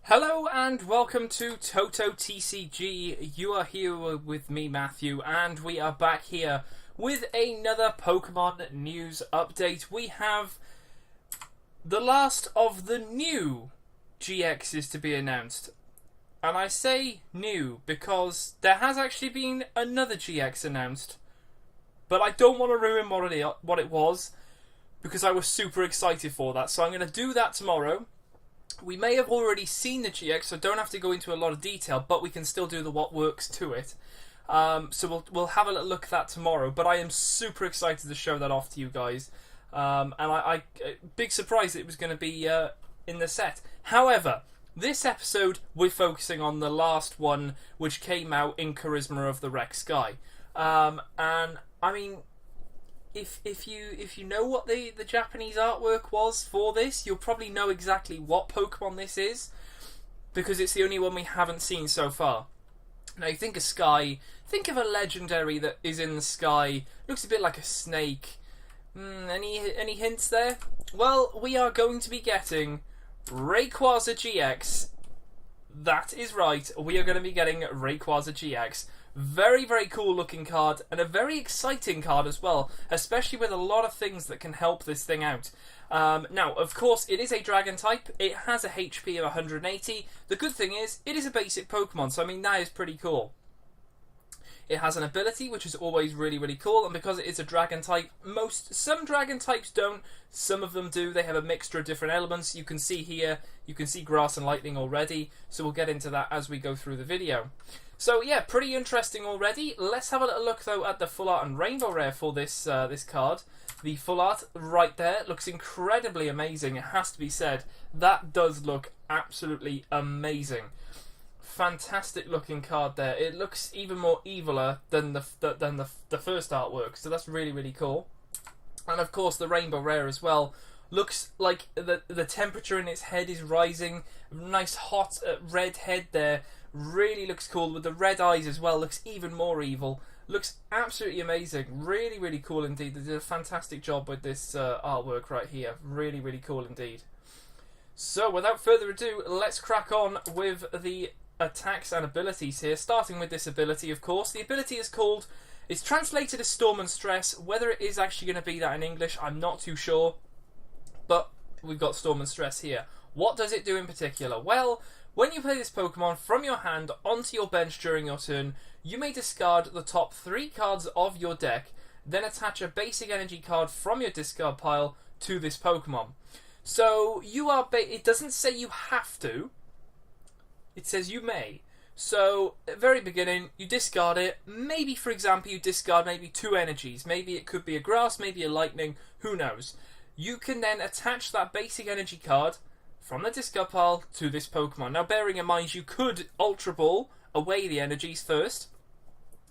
Hello and welcome to TotoTCG. You are here with me, Matthew, and we are back here with another Pokemon news update. We have the last of the new GXs to be announced. And I say new because there has actually been another GX announced. But I don't want to ruin what it was because I was super excited for that. So I'm going to do that tomorrow. We may have already seen the GX, so don't have to go into a lot of detail, but we can still do the what works to it. So we'll have a little look at that tomorrow. But I am super excited to show that off to you guys. And I big surprise that it was going to be in the set. However, this episode we're focusing on the last one, which came out in Charisma of the Wreck Sky. And I mean, if you know what the Japanese artwork was for this, you'll probably know exactly what Pokemon this is, because it's the only one we haven't seen so far. Now you think of Sky, think of a legendary that is in the sky, looks a bit like a snake. Any hints there? Well, we are going to be getting Rayquaza GX. That is right, we are going to be getting Rayquaza GX. Very, very cool looking card, and a very exciting card as well, especially with a lot of things that can help this thing out. Now, of course, it is a Dragon type. It has a HP of 180. The good thing is, it is a basic Pokemon, so I mean, that is pretty cool. It has an ability, which is always really, really cool, and because it is a Dragon type, some Dragon types don't, some of them do. They have a mixture of different elements. You can see here, you can see Grass and Lightning already, so we'll get into that as we go through the video. So yeah, pretty interesting already. Let's have a little look though at the full art and rainbow rare for this this card. The full art right there looks incredibly amazing. It has to be said. That does look absolutely amazing. Fantastic looking card there. It looks even more eviler than the first artwork. So that's really, really cool. And of course the rainbow rare as well. Looks like the temperature in its head is rising. Nice hot red head there. Really looks cool with the red eyes as well. Looks even more evil. Looks absolutely amazing. Really, really cool indeed. They did a fantastic job with this artwork right here. Really, really cool indeed. So without further ado, let's crack on with the attacks and abilities here. Starting with this ability, of course. The ability is called... It's translated as Storm and Stress. Whether it is actually going to be that in English, I'm not too sure. But we've got Storm and Stress here. What does it do in particular? Well, when you play this Pokemon from your hand onto your bench during your turn, you may discard the top 3 cards of your deck, then attach a basic energy card from your discard pile to this Pokemon. So you are... It doesn't say you have to. It says you may. So at the very beginning, you discard it. Maybe, for example, you discard maybe 2 energies. Maybe it could be a Grass, maybe a Lightning. Who knows? You can then attach that basic energy card from the discard pile to this Pokemon. Now, bearing in mind, you could Ultra Ball away the energies first,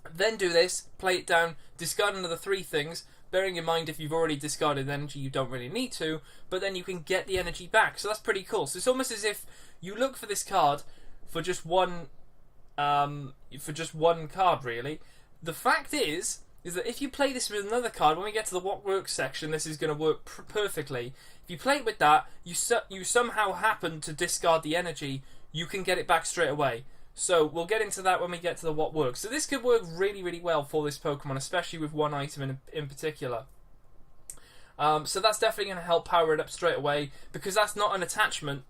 then do this, play it down, discard another 3 things. Bearing in mind, if you've already discarded energy, you don't really need to, but then you can get the energy back. So that's pretty cool. So it's almost as if you look for this card for just one card, really. The fact is that if you play this with another card, when we get to the what works section, this is going to work perfectly. If you play it with that, you somehow happen to discard the energy, you can get it back straight away. So we'll get into that when we get to the what works. So this could work really, really well for this Pokemon, especially with one item in particular. So that's definitely going to help power it up straight away, because that's not an attachment.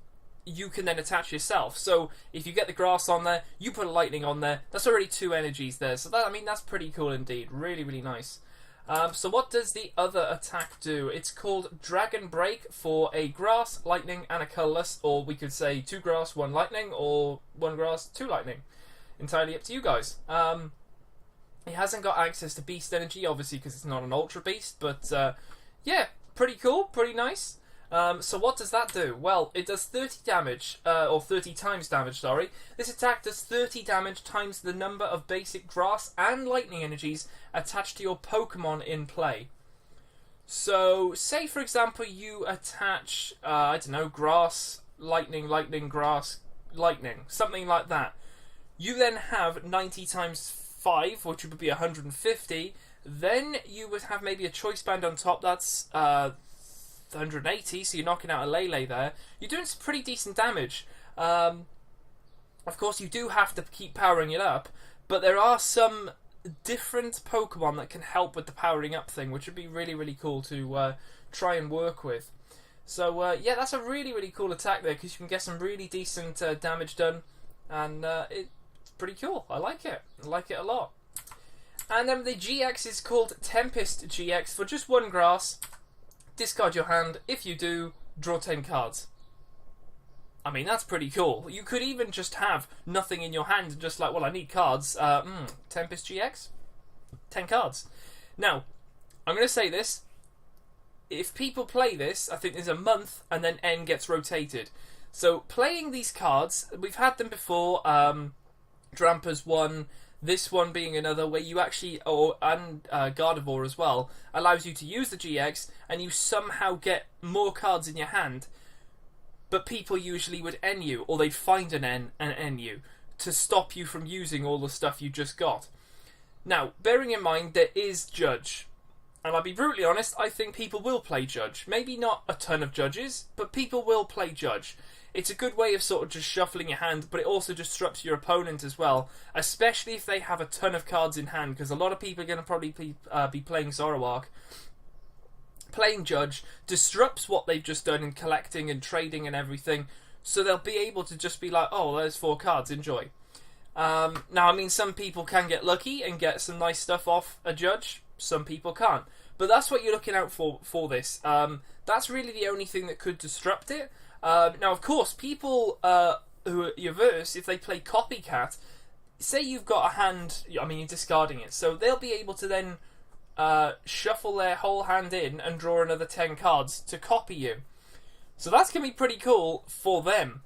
You can then attach yourself. So if you get the Grass on there, you put a Lightning on there, that's already 2 energies there. So that, I mean, that's pretty cool indeed. Really, really nice. So what does the other attack do? It's called Dragonbreak for a Grass, Lightning, and a colourless, or we could say 2 Grass, 1 Lightning, or 1 Grass, 2 Lightning. Entirely up to you guys. It hasn't got access to Beast Energy, obviously, because it's not an Ultra Beast, but yeah, pretty cool, pretty nice. So what does that do? Well, it does 30 damage, or 30 times damage, sorry. This attack does 30 damage times the number of basic Grass and Lightning energies attached to your Pokemon in play. So, say for example you attach, I don't know, Grass, Lightning, Lightning, Grass, Lightning, something like that. You then have 90 times 5, which would be 150. Then you would have maybe a Choice Band on top, that's 180, so you're knocking out a Lele there. You're doing some pretty decent damage. Of course, you do have to keep powering it up, but there are some different Pokemon that can help with the powering up thing, which would be really, really cool to try and work with. So, yeah, that's a really, really cool attack there, because you can get some really decent damage done, and it's pretty cool. I like it. I like it a lot. And then the GX is called Tempest GX. For just one grass, discard your hand. If you do, draw 10 cards. I mean, that's pretty cool. You could even just have nothing in your hand and just like, well, I need cards. Tempest GX? 10 cards. Now, I'm going to say this. If people play this, I think there's a month and then N gets rotated. So, playing these cards, we've had them before. Drampa's one, this one being another, where you actually, and Gardevoir as well, allows you to use the GX and you somehow get more cards in your hand. But people usually would N you, or they'd find an N and N you, to stop you from using all the stuff you just got. Now, bearing in mind, there is Judge. And I'll be brutally honest, I think people will play Judge. Maybe not a ton of Judges, but people will play Judge. It's a good way of sort of just shuffling your hand, but it also disrupts your opponent as well, especially if they have a ton of cards in hand, because a lot of people are going to probably be playing Zoroark. Playing Judge disrupts what they've just done in collecting and trading and everything, so they'll be able to just be like, oh, there's 4 cards, enjoy. Now, I mean, some people can get lucky and get some nice stuff off a Judge, some people can't. But that's what you're looking out for this. That's really the only thing that could disrupt it. Now, of course, people who are your verse, if they play Copycat, say you've got a hand, I mean, you're discarding it, so they'll be able to then shuffle their whole hand in and draw another 10 cards to copy you. So that's going to be pretty cool for them.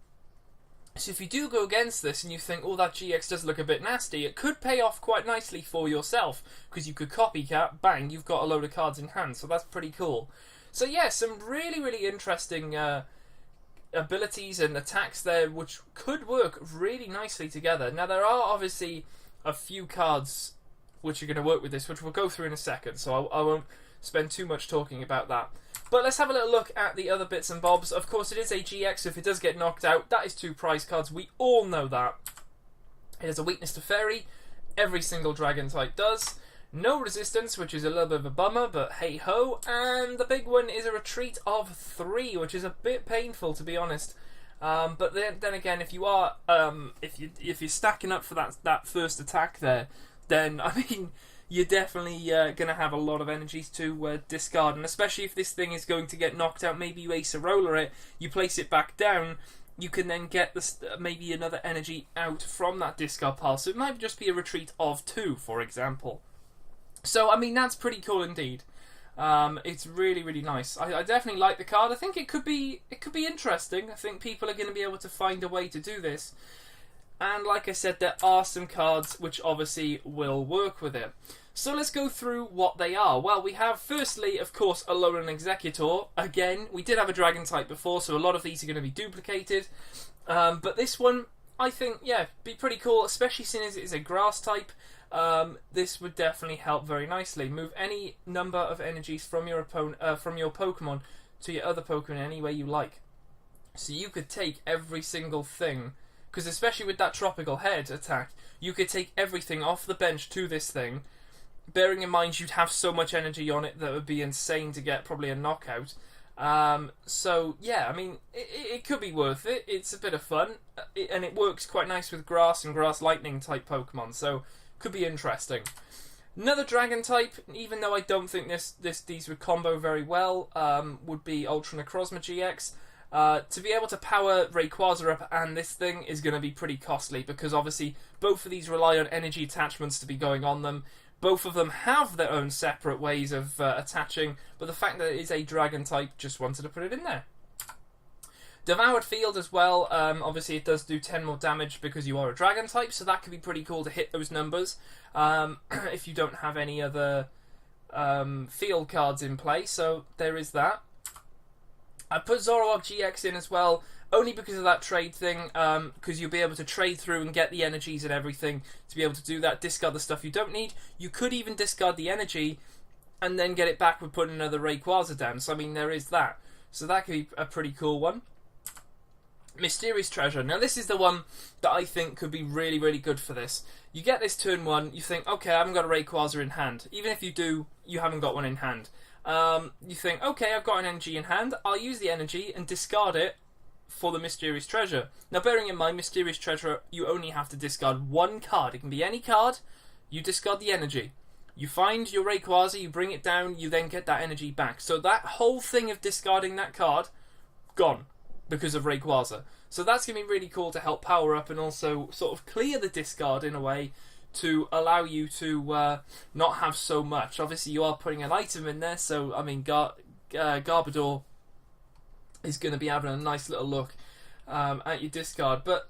So if you do go against this and you think, oh, that GX does look a bit nasty, it could pay off quite nicely for yourself, because you could copycat, bang, you've got a load of cards in hand, so that's pretty cool. So yeah, some really, really interesting abilities and attacks there, which could work really nicely together. Now, there are obviously a few cards which are going to work with this, which we'll go through in a second, so I won't spend too much talking about that. But let's have a little look at the other bits and bobs. Of course, it is a GX, so if it does get knocked out, that is 2 prize cards. We all know that. It has a weakness to Fairy. Every single Dragon type does. No resistance, which is a little bit of a bummer, but hey-ho. And the big one is a retreat of 3, which is a bit painful, to be honest. But then again, if you are, if you're stacking up for that first attack there, then, I mean, you're definitely going to have a lot of energies to discard. And especially if this thing is going to get knocked out, maybe you ace a roller it, you place it back down, you can then get maybe another energy out from that discard pile. So it might just be a retreat of 2, for example. So, I mean, that's pretty cool indeed. It's really, really nice. I definitely like the card. I think it could be interesting. I think people are going to be able to find a way to do this. And like I said, there are some cards which obviously will work with it. So let's go through what they are. Well, we have, firstly, of course, Alolan Executor. Again, we did have a Dragon type before, so a lot of these are going to be duplicated. But this one, I think, yeah, be pretty cool, especially since it's a Grass type. This would definitely help very nicely. Move any number of energies from your Pokemon to your other Pokemon any way you like. So you could take every single thing, because especially with that Tropical Head attack, you could take everything off the bench to this thing, bearing in mind you'd have so much energy on it that would be insane to get probably a knockout. So yeah, I mean, it could be worth it. It's a bit of fun, and it works quite nice with Grass and Grass Lightning type Pokemon, so could be interesting. Another Dragon type, even though I don't think these would combo very well, would be Ultra Necrozma GX. To be able to power Rayquaza up and this thing is going to be pretty costly, because obviously both of these rely on energy attachments to be going on them. Both of them have their own separate ways of attaching, but the fact that it is a Dragon type, just wanted to put it in there. Devoured Field as well, obviously it does do 10 more damage because you are a Dragon type, so that could be pretty cool to hit those numbers if you don't have any other field cards in play, so there is that. I put Zoroark GX in as well, only because of that trade thing, because you'll be able to trade through and get the energies and everything to be able to do that, discard the stuff you don't need. You could even discard the energy and then get it back with putting another Rayquaza down, so I mean, there is that. So that could be a pretty cool one. Mysterious Treasure. Now this is the one that I think could be really, really good for this. You get this turn 1, you think, okay, I haven't got a Rayquaza in hand. Even if you do, you haven't got one in hand. You think, okay, I've got an energy in hand, I'll use the energy and discard it for the Mysterious Treasure. Now bearing in mind, Mysterious Treasure, you only have to discard one card. It can be any card, you discard the energy. You find your Rayquaza, you bring it down, you then get that energy back. So that whole thing of discarding that card, gone. Because of Rayquaza. So that's going to be really cool to help power up and also sort of clear the discard in a way to allow you to not have so much. Obviously you are putting an item in there, so I mean Garbodor is going to be having a nice little look at your discard, but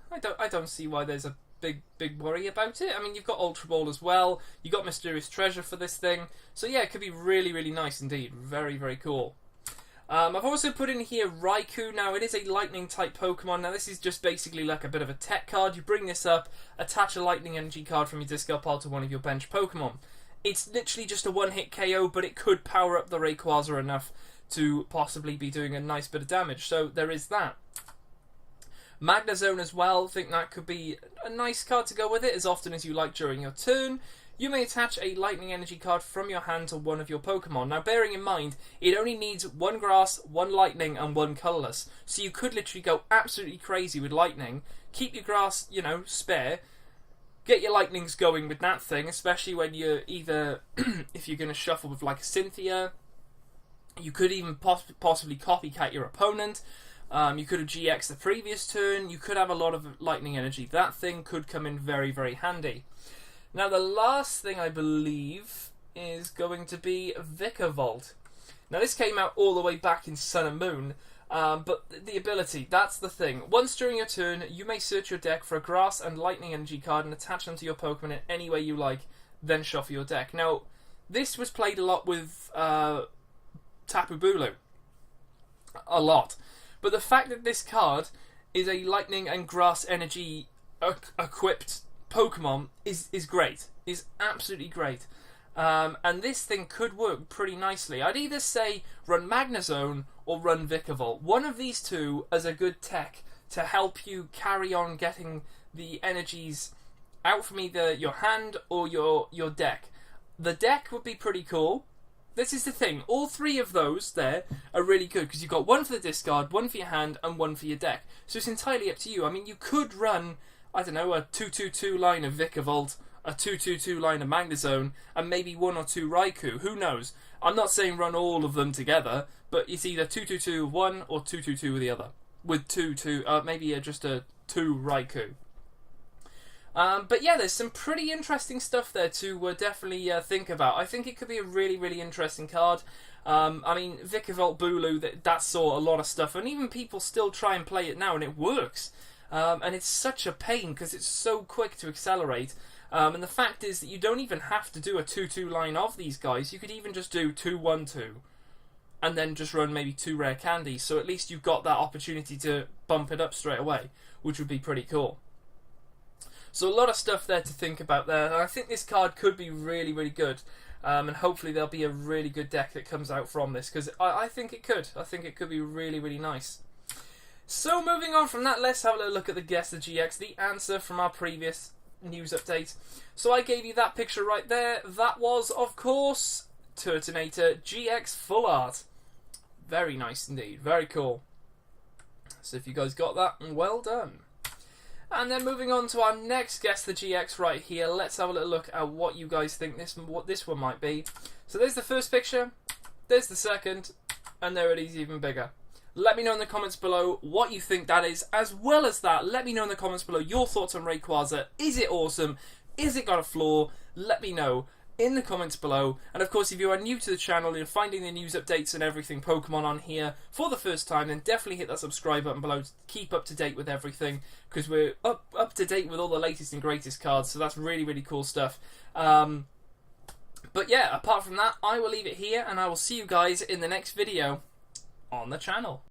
I don't see why there's a big worry about it. I mean, you've got Ultra Ball as well, you've got Mysterious Treasure for this thing, so yeah, it could be really, really nice indeed. Very, very cool. I've also put in here Raikou. Now, it is a lightning type Pokemon. Now, this is just basically like a bit of a tech card. You bring this up, attach a lightning energy card from your discard pile to one of your bench Pokemon. It's literally just a one-hit KO, but it could power up the Rayquaza enough to possibly be doing a nice bit of damage. So, there is that. Magnezone as well. I think that could be a nice card to go with it as often as you like during your turn. You may attach a lightning energy card from your hand to one of your Pokemon. Now, bearing in mind, it only needs one grass, one lightning, and one colourless. So you could literally go absolutely crazy with lightning, keep your grass, you know, spare, get your lightnings going with that thing, especially when you're either, if you're going to shuffle with like a Cynthia, you could even possibly copycat your opponent. You could have GX the previous turn, you could have a lot of lightning energy. That thing could come in very, very handy. Now, the last thing I believe is going to be Vikavolt. Now, this came out all the way back in Sun and Moon, but the ability, that's the thing. Once during your turn, you may search your deck for a Grass and Lightning Energy card and attach them to your Pokemon in any way you like, then shuffle your deck. Now, this was played a lot with Tapu Bulu. A lot. But the fact that this card is a Lightning and Grass Energy equipped Pokemon is great, is absolutely great, and this thing could work pretty nicely. I'd either say run Magnezone or run Vikavolt. One of these two as a good tech to help you carry on getting the energies out from either your hand or your deck. The deck would be pretty cool. This is the thing, all three of those there are really good because you've got one for the discard, one for your hand, and one for your deck. So it's entirely up to you. I mean, you could run, I don't know, a 2-2-2 line of Vikavolt, a 2-2-2 line of Magnezone, and maybe one or two Raikou. Who knows? I'm not saying run all of them together, but it's either 2-2-2 with one or 2-2-2 with the other. With maybe just a 2 Raikou. But yeah, there's some pretty interesting stuff there to definitely think about. I think it could be a really, really interesting card. I mean, Vikavolt Bulu, that saw a lot of stuff, and even people still try and play it now, and it works. And it's such a pain because it's so quick to accelerate. And the fact is that you don't even have to do a 2-2 line of these guys. You could even just do 2-1-2. And then just run maybe 2 rare candies. So at least you've got that opportunity to bump it up straight away, which would be pretty cool. So a lot of stuff there to think about there. And I think this card could be really, really good. And hopefully there'll be a really good deck that comes out from this. Because I think it could. I think it could be really, really nice. So moving on from that, let's have a look at the Guess the GX, the answer from our previous news update. So I gave you that picture right there. That was, of course, TotoTCG GX Full Art. Very nice indeed. Very cool. So if you guys got that, well done. And then moving on to our next Guess the GX right here. Let's have a little look at what you guys think what this one might be. So there's the first picture, there's the second, and there it is even bigger. Let me know in the comments below what you think that is. As well as that, let me know in the comments below your thoughts on Rayquaza. Is it awesome? Is it got a flaw? Let me know in the comments below. And of course, if you are new to the channel and you're finding the news updates and everything Pokemon on here for the first time, then definitely hit that subscribe button below to keep up to date with everything, because we're up to date with all the latest and greatest cards, so that's really, really cool stuff. But yeah, apart from that, I will leave it here, and I will see you guys in the next video on the channel.